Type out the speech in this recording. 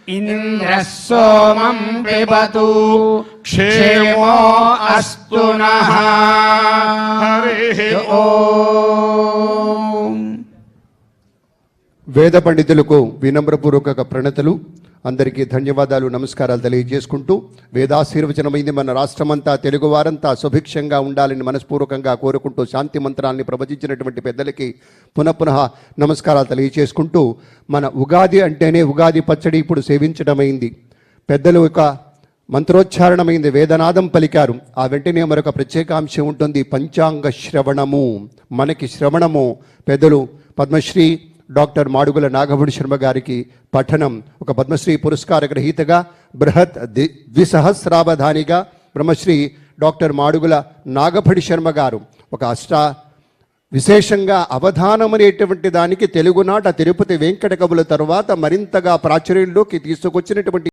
ఇంద్రः సోమం పిబతు క్షేమో అస్తు నః. హరి ఓం. వేద పండితులకు వినమ్రపూర్వక ప్రణతులు. అందరికీ ధన్యవాదాలు, నమస్కారాలు తెలియజేసుకుంటూ, వేదాశీర్వచనమైంది మన రాష్ట్రమంతా, తెలుగు వారంతా సుభిక్షంగా ఉండాలని మనస్పూర్వకంగా కోరుకుంటూ, శాంతి మంత్రాన్ని ప్రవచించినటువంటి పెద్దలకి పునః నమస్కారాలు తెలియజేసుకుంటూ, మన ఉగాది అంటేనే ఉగాది పచ్చడి ఇప్పుడు సేవించడమైంది. పెద్దలు ఒక మంత్రోచ్చారణమైంది, వేదనాదం పలికారు. ఆ వెంటనే మరొక ప్రత్యేకాంశం ఉంటుంది, పంచాంగ శ్రవణము. మనకి శ్రవణము పెద్దలు పద్మశ్రీ డాక్టర్ మాడుగుల నాగభూషణ శర్మ గారికి పఠనం, ఒక పద్మశ్రీ పురస్కార గ్రహీతగా, బృహత్ ద్విసహస్రావధానిగా బ్రహ్మశ్రీ డాక్టర్ మాడుగుల నాగభూషణ శర్మ గారు ఒక విశేషంగా అవధానం అనేటువంటి దానికి తెలుగునాట తిరుపతి వెంకట కవుల తరువాత మరింతగా ప్రాచుర్యంలోకి తీసుకొచ్చినటువంటి